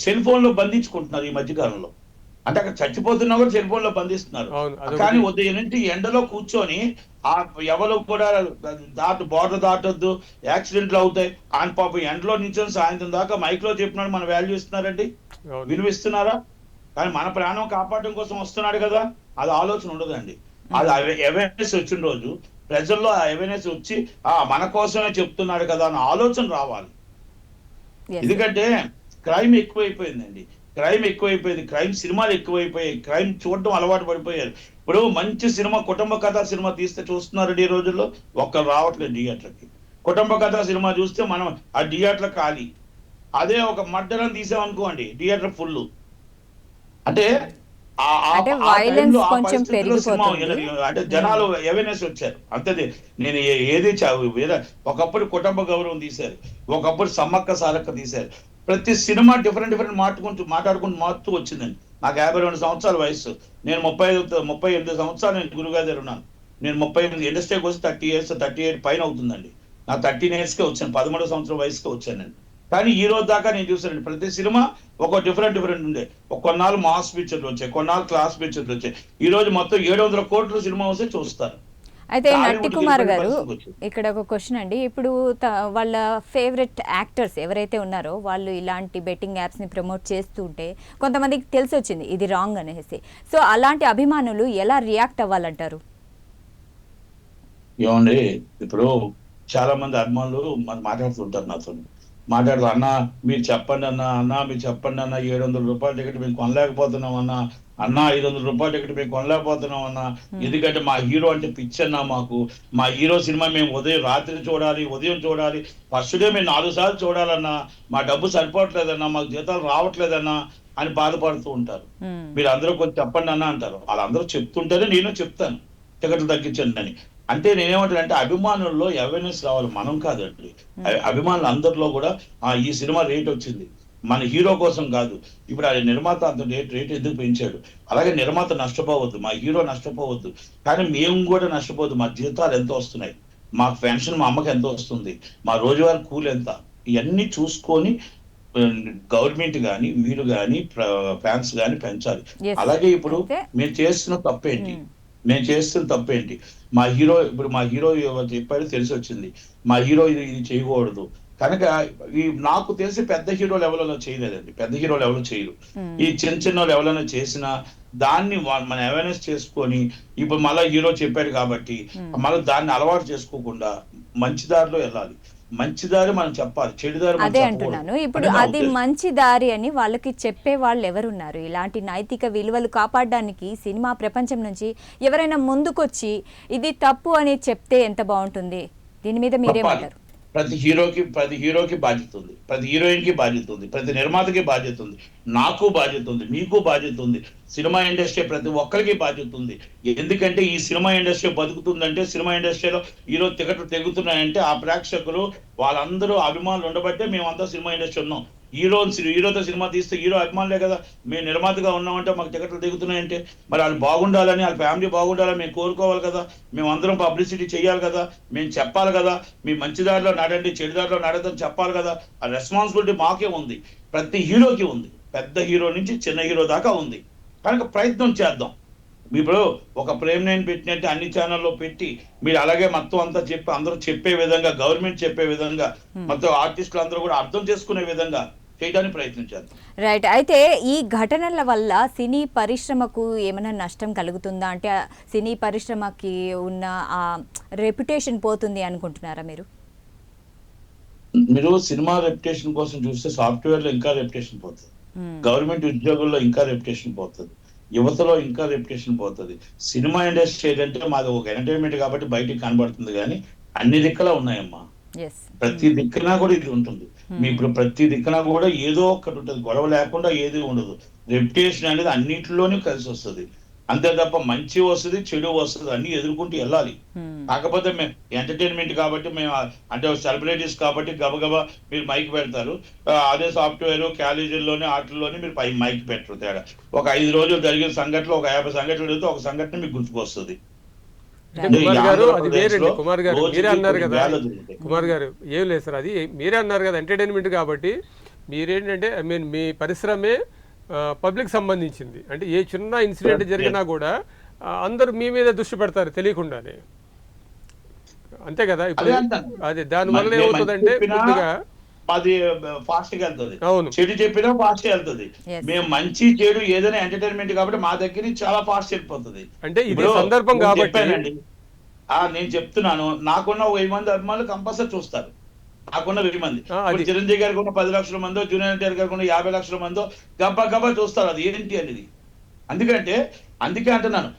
సెల్ ఫోన్ లో బంధించుకుంటున్నారు ఈ మధ్యకాలంలో, అంటే అక్కడ చచ్చిపోతున్నా కూడా సెల్ ఫోన్ లో బంధిస్తున్నారు. కానీ ఉదయం నుండి ఎండలో కూర్చొని ఎవరు కూడా బోర్డర్ దాటొద్దు, యాక్సిడెంట్లు అవుతాయి అని పాపం ఎండలో నించొని సాయంత్రం దాకా మైక్ లో చెప్పినాడు మన వాల్యూ ఇస్తున్నారండి, విలువిస్తున్నారా? కానీ మన ప్రాణం కాపాడడం కోసం వస్తున్నాడు కదా, అది ఆలోచన ఉండదండి. అది అవేర్నెస్ వచ్చిన రోజు ప్రజల్లో ఆ అవేర్నెస్ వచ్చి మన కోసమే చెప్తున్నాడు కదా అన్న ఆలోచన రావాలి. ఎందుకంటే క్రైమ్ ఎక్కువైపోయిందండి, క్రైమ్ సినిమాలు ఎక్కువైపోయాయి, క్రైమ్ చూడడం అలవాటు పడిపోయారు. ఇప్పుడు మంచి సినిమా, కుటుంబ కథా సినిమా తీస్తే చూస్తున్నారండి ఈ రోజుల్లో, ఒక్కరు రావట్లేదు థియేటర్కి. కుటుంబ కథా సినిమా చూస్తే మనం ఆ థియేటర్ ఖాళీ. అదే ఒక మర్డర్ తీసామనుకోండి థియేటర్ ఫుల్. అంటే అంటే జనాలు అవేర్నెస్ వచ్చారు అంతే. నేను ఏది ఒకప్పుడు కుటుంబ గౌరవం తీశారు, ఒకప్పుడు సమ్మక్క సారక్క తీశారు. ప్రతి సినిమా డిఫరెంట్ మాట్లాడుకుంటూ మారుతూ వచ్చిందండి. నాకు 52 సంవత్సరాల వయసు, నేను 38 సంవత్సరాలు నేను గురుగారి దగ్గర ఉన్నాను. నేను 38 ఇండస్ట్రీకి వచ్చి 30 years 38 పైన అవుతుందండి. నాకు 13 yearsకే వచ్చాను, 13వ సంవత్సరం వయసుకే వచ్చాను నేను. కానీ ఈ రోజు దాకా నేను చూసానండి, ప్రతి సినిమా ఒక డిఫరెంట్ ఉండే. కొన్నాళ్ళు మాస్ పిక్చర్లు వచ్చాయి, కొన్నాళ్ళు క్లాస్ పిక్చర్లు వచ్చాయి. ఈ రోజు మొత్తం 700 కోట్ల సినిమా వస్తే చూస్తారు. అయితే టాలీవుడ్కి నట్టి కుమార్ వెళ్ళిపోయిన గారు, పరిస్థితికి వచ్చింది. ఇక్కడ ఒక క్వశ్చన్ అండి. ఇప్పుడు వాళ్ళ ఫేవరెట్ యాక్టర్స్ ఎవరైతే ఉన్నారో వాళ్ళు ఇలాంటి బెట్టింగ్ యాప్స్ని ప్రమోట్ చేస్తూ ఉంటే కొంతమందికి తెలిసి వచ్చింది ఇది రాంగ్ అనేసి. సో అలాంటి అభిమానులు ఎలా రియాక్ట్ అవ్వాలంటారు? ఏమండి, ఇప్పుడు చాలా మంది అభిమానులు మాట్లాడుతుంటారు నాతో. మాట్లాడుతూ, అన్న మీరు చెప్పండి అన్న మీరు చెప్పండి అన్న, 700 రూపాయల టికెట్ మేము కొనలేకపోతున్నాం అన్న, 500 రూపాయల టికెట్ మేము కొనలేకపోతున్నాం అన్న. ఎందుకంటే మా హీరో అంటే పిచ్చన్నా మాకు. మా హీరో సినిమా మేము రాత్రి చూడాలి, ఉదయం చూడాలి, ఫస్ట్ డే మేము 4 సార్లు చూడాలన్నా, మా డబ్బు సరిపోవట్లేదన్నా, మాకు జీతాలు రావట్లేదన్నా అని బాధపడుతూ ఉంటారు. మీరు అందరూ కొంచెం చెప్పండి అన్న అంటారు. వాళ్ళందరూ చెప్తుంటేనే నేను చెప్తాను టికెట్లు తగ్గించండి అని. అంటే నేనేమంటానంటే అభిమానుల్లో అవేర్నెస్ రావాలి, మనం కాదండి. అభిమానులు అందరిలో కూడా ఈ సినిమా రేట్ వచ్చింది మన హీరో కోసం కాదు. ఇప్పుడు ఆ నిర్మాత అంత రేట్ ఎందుకు పెంచాడు, అలాగే నిర్మాత నష్టపోవద్దు, మా హీరో నష్టపోవద్దు, కానీ మేము కూడా నష్టపోవద్దు. మా జీతాలు ఎంత వస్తున్నాయి, మా పెన్షన్ మా అమ్మకి ఎంత వస్తుంది, మా రోజువారీ కూలి ఎంత, ఇవన్నీ చూసుకొని గవర్నమెంట్ కానీ వీళ్ళు కానీ ఫ్యాన్స్ కానీ పెంచాలి. అలాగే ఇప్పుడు మేము చేస్తున్న తప్పేంటి, మా హీరో చెప్పాడు తెలిసి వచ్చింది, మా హీరో ఇది చేయకూడదు కనుక నాకు తెలిసి పెద్ద హీరోలు ఎవరైనా చేయలేదండి, పెద్ద హీరోలు ఎవరు చేయరు. ఈ చిన్న వాళ్ళు ఎవరైనా చేసినా దాన్ని మన అవేర్నెస్ చేసుకొని, ఇప్పుడు మళ్ళీ హీరో చెప్పాడు కాబట్టి మళ్ళీ దాన్ని అలవాటు చేసుకోకుండా మంచి దారిలో వెళ్ళాలి. మంచి దారి మనం చెప్పాలి, చెడు దారి అదే అంటున్నాను. ఇప్పుడు అది మంచి దారి అని వాళ్ళకి చెప్పే వాళ్ళు ఎవరున్నారు? ఇలాంటి నైతిక విలువలు కాపాడడానికి సినిమా ప్రపంచం నుంచి ఎవరైనా ముందుకొచ్చి ఇది తప్పు అని చెప్తే ఎంత బాగుంటుంది? దీని మీద మీరేమంటారు? ప్రతి హీరోకి బాధ్యత ఉంది, ప్రతి హీరోయిన్ కి బాధ్యత ఉంది, ప్రతి నిర్మాతకి బాధ్యత ఉంది, నాకు బాధ్యత ఉంది, మీకు బాధ్యత ఉంది, సినిమా ఇండస్ట్రీ ప్రతి ఒక్కరికి బాధ్యత ఉంది. ఎందుకంటే ఈ సినిమా ఇండస్ట్రీ బతుకుతుందంటే, సినిమా ఇండస్ట్రీలో ఈరోజు టికెట్లు తెగుతున్నాయంటే ఆ ప్రేక్షకులు వాళ్ళందరూ అభిమానులు ఉండబట్టే మేమంతా సినిమా ఇండస్ట్రీ ఉన్నాం. హీరోతో సినిమా తీస్తే హీరో అభిమానులే కదా. మేము నిర్మాతగా ఉన్నామంటే మాకు టికెట్లు దిగుతున్నాయంటే మరి వాళ్ళు బాగుండాలని, వాళ్ళ ఫ్యామిలీ బాగుండాలని మేము కోరుకోవాలి కదా. మేము అందరం పబ్లిసిటీ చేయాలి కదా, మేము చెప్పాలి కదా, మీ మంచి దారిలో నడండి, చెడు దారిలో నడదని చెప్పాలి కదా. ఆ రెస్పాన్సిబిలిటీ మాకే ఉంది, ప్రతి హీరోకి ఉంది, పెద్ద హీరో నుంచి చిన్న హీరో దాకా ఉంది. కనుక ప్రయత్నం చేద్దాం. ఇప్పుడు ఒక ప్రేమ్ నైన్ పెట్టినట్టు అన్ని ఛానల్లో పెట్టి మీరు అలాగే మొత్తం అంతా చెప్పి అందరూ చెప్పే విధంగా, గవర్నమెంట్ చెప్పే విధంగా, మొత్తం ఆర్టిస్టులు అందరూ కూడా అర్థం చేసుకునే విధంగా చేయడానికి ప్రయత్నించారు. రైట్. అయితే ఈ ఘటనల వల్ల సినీ పరిశ్రమకు ఏమైనా నష్టం కలుగుతుందా? అంటే సినీ పరిశ్రమకి ఉన్న ఆ రెప్యుటేషన్ పోతుంది అనుకుంటున్నారా మీరు? మీరు సినిమా రెప్యుటేషన్ కోసం చూస్తే సాఫ్ట్వేర్ లో ఇంకా రెప్యుటేషన్ పోతుంది, గవర్నమెంట్ ఉద్యోగుల్లో ఇంకా రెప్యుటేషన్ పోతుంది, యువతలో ఇంకా రెప్యుటేషన్ పోతుంది. సినిమా ఇండస్ట్రీ ఏంటంటే మాది ఒక ఎంటర్టైన్మెంట్ కాబట్టి బయటికి కనబడుతుంది, కానీ అన్ని దిక్కులా ఉన్నాయమ్మా. ప్రతి దిక్కున కూడా ఇది ఉంటుంది. మీ ఇప్పుడు ప్రతి దిక్కున కూడా ఏదో ఒకటి ఉంటుంది, గొడవ లేకుండా ఏది ఉండదు. రెప్యుటేషన్ అనేది అన్నింటిలోనే కలిసి వస్తుంది, అంతే తప్ప మంచి వస్తుంది చెడు వస్తుంది అన్ని ఎదుర్కొంటూ వెళ్ళాలి. కాకపోతే మేము ఎంటర్టైన్మెంట్ కాబట్టి, మేము అంటే సెలబ్రిటీస్ కాబట్టి గబగబా మీరు మైక్ పెడతారు. అదే సాఫ్ట్వేర్ కాలేజీల్లోనే వాటిల్లోనే మీరు మైక్ పెట్టరు. తేడా ఒక 5 రోజులు జరిగిన సంఘటనలు, ఒక 50 సంఘటనలు జరిగితే ఒక సంఘటన మీకు గుర్తుకొస్తుంది. కుమార్ గారు మీరే అన్నారు కదా, కుమార్ గారు ఏం లేదు సార్, అది మీరే అన్నారు కదా ఎంటర్టైన్మెంట్ కాబట్టి. మీరేంటంటే మీ పరిశ్రమే పబ్లిక్ సంబంధించింది, అంటే ఏ చిన్న ఇన్సిడెంట్ జరిగినా కూడా అందరూ మీ మీద దృష్టి పెడతారు తెలియకుండానే, అంతే కదా. ఇప్పుడు అది దానివల్ల ఏమవుతుందంటే ముందుగా అది ఫాస్ట్ గా వెళ్తుంది, అవును, చెడు చెప్పినా ఫాస్ట్ గా వెళ్తుంది. మేము మంచి చెడు ఏదైనా ఎంటర్టైన్మెంట్ కాబట్టి మా దగ్గర నుంచి చాలా ఫాస్ట్ వెళ్ళిపోతుంది. అంటే ఇది సందర్భం కాబట్టి నేను చెప్తున్నాను, నాకున్న 1000 మంది అభిమానులు కంపల్సరీ చూస్తారు, నాకున్న 1000 మంది. చిరంజీవి గారికి ఉన్న 10 లక్షల మందో, జూనియర్ ఎన్టీఆర్ గారికి ఉన్న 50 లక్షల మందో గబ్బా చూస్తారు అది ఏంటి అనేది. అందుకే అంటున్నాను,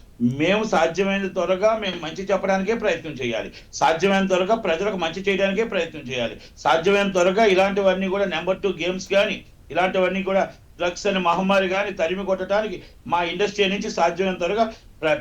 మేము సాధ్యమైన త్వరగా మేము మంచి చెప్పడానికే ప్రయత్నం చేయాలి, సాధ్యమైన త్వరగా ప్రజలకు మంచి చేయడానికే ప్రయత్నం చేయాలి, సాధ్యమైన త్వరగా ఇలాంటివన్నీ కూడా నెంబర్ 2 గేమ్స్ కానీ ఇలాంటివన్నీ కూడా డ్రగ్స్ అనే మహమ్మారి కానీ తరిమి కొట్టడానికి మా ఇండస్ట్రీ నుంచి సాధ్యమైన త్వరగా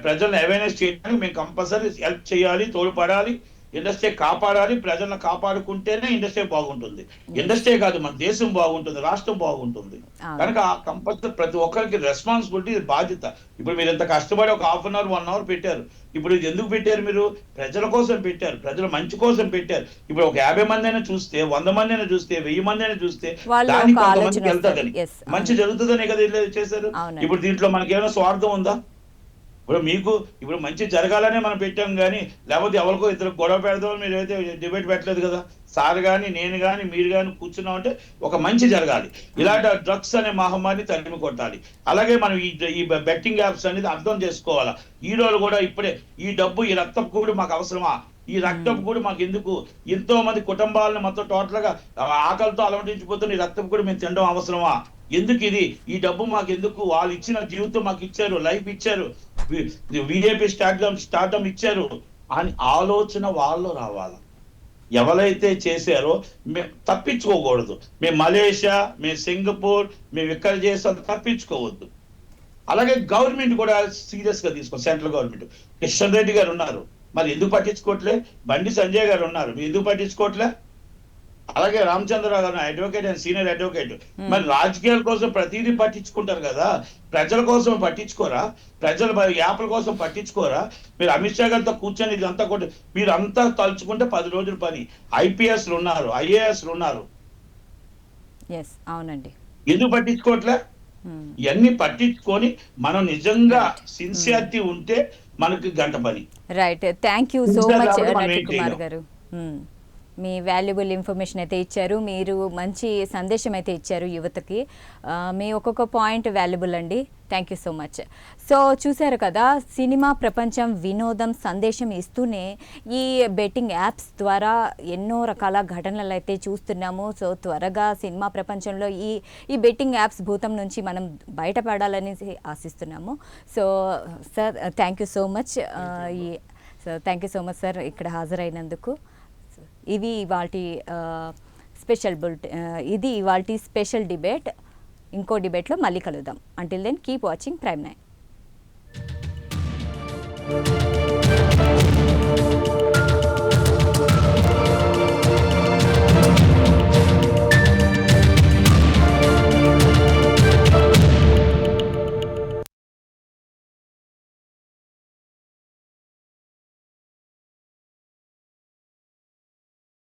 ప్రజలను అవేర్నెస్ చేయడానికి మేము కంపల్సరీ హెల్ప్ చేయాలి, తోడ్పడాలి. ఇండస్ట్రీ కాపాడాలి, ప్రజలను కాపాడుకుంటేనే ఇండస్ట్రీ బాగుంటుంది. ఇండస్ట్రీ కాదు, మన దేశం బాగుంటుంది, రాష్ట్రం బాగుంటుంది. కనుక కంపల్సరీ ప్రతి ఒక్కరికి రెస్పాన్సిబిలిటీ, బాధ్యత. ఇప్పుడు మీరు ఇంత కష్టపడి ఒక 1/2 అవర్ 1 అవర్ పెట్టారు. ఇప్పుడు ఇది ఎందుకు పెట్టారు? మీరు ప్రజల కోసం పెట్టారు, ప్రజల మంచి కోసం పెట్టారు. ఇప్పుడు ఒక 50 మంది అయినా చూస్తే, 100 మంది అయినా చూస్తే, 1000 మంది అయినా చూస్తే దానికి కొంతమందికి వెళ్తాదని, మంచి జరుగుతుందనే కదా ఇలా చేశారు. ఇప్పుడు దీంట్లో మనకి ఏమైనా స్వార్థం ఉందా? ఇప్పుడు మంచి జరగాలనే మనం పెట్టాం, కానీ లేకపోతే ఎవరికో ఇద్దరు గొడవ పెడదామని మీరు అయితే డిబేట్ పెట్టలేదు కదా. సార్ కానీ, నేను కానీ, మీరు కానీ కూర్చున్నాం అంటే ఒక మంచి జరగాలి. ఇలాంటి డ్రగ్స్ అనే మహమ్మారిని తరిమి కొట్టాలి. అలాగే మనం ఈ బెట్టింగ్ యాప్స్ అనేది అర్థం చేసుకోవాలా. ఈ రోజు కూడా ఇప్పుడే ఈ డబ్బు, ఈ రక్తపు కూడా మాకు అవసరమా? ఈ రక్తపు కూడా మాకు ఎందుకు? ఎంతో మంది కుటుంబాలను మొత్తం టోటల్ గా ఆకలితో అలమటించిపోతున్న ఈ రక్తపు కూడా మేము తినడం అవసరమా? ఎందుకు ఇది? ఈ డబ్బు మాకు ఎందుకు? వాళ్ళు ఇచ్చిన జీవితం మాకు ఇచ్చారు, లైఫ్ ఇచ్చారు, విఐపి స్టార్టం ఇచ్చారు అని ఆలోచన వాళ్ళు రావాలి. ఎవరైతే చేశారో మేము తప్పించుకోకూడదు. మేము మలేషియా, మేము సింగపూర్, మేము ఇక్కడ చేస్తాం, తప్పించుకోవద్దు. అలాగే గవర్నమెంట్ కూడా సీరియస్ గా తీసుకో. సెంట్రల్ గవర్నమెంట్, కిషన్ రెడ్డి గారు ఉన్నారు, మరి ఎందుకు పట్టించుకోవట్లే? బండి సంజయ్ గారు ఉన్నారు, మీరు ఎందుకు పట్టించుకోవట్లే? అలాగే రామచంద్రరావు గారు అడ్వకేట్ అండ్ సీనియర్ అడ్వకేట్. మరి రాజకీయాల కోసం ప్రతిదీ పట్టించుకుంటారు కదా, ప్రజల కోసం పట్టించుకోరా? ప్రజల యాప్ల కోసం పట్టించుకోరా? మీరు అమిత్ షా గారితో కూర్చొని ఇదంతా కూడా మీరు అంతా తలుచుకుంటే 10 రోజుల పని. ఐపీఎస్లు ఉన్నారు, ఐఏఎస్లు ఉన్నారు, అవునండి, ఎందుకు పట్టించుకోవట్లే? ఇవన్నీ పట్టించుకొని మనం నిజంగా సిన్సియారిటీ ఉంటే మనకి గంట పని. Right, thank you so much Kumar గారు. మీ వాల్యుబుల్ ఇన్ఫర్మేషన్ అయితే ఇచ్చారు, మీరు మంచి సందేశం అయితే ఇచ్చారు యువతకి. మీ ఒక్కొక్క పాయింట్ వాల్యుబుల్ అండి. Thank you so much. So చూశారు కదా, సినిమా ప్రపంచం వినోదం సందేశం ఇస్తూనే ఈ బెట్టింగ్ యాప్స్ ద్వారా ఎన్నో రకాల ఘటనలు అయితే చూస్తున్నాము. సో త్వరగా సినిమా ప్రపంచంలో ఈ బెట్టింగ్ యాప్స్ భూతం నుంచి మనం బయటపడాలని ఆశిస్తున్నాము. So sir, thank you so much. Thank you so much sir ఇక్కడ హాజరైనందుకు. ఇది ఇవాల్టి స్పెషల్ డిబేట్. ఇంకో డిబేట్లో మళ్ళీ కలుద్దాం. Until then keep watching Prime 9.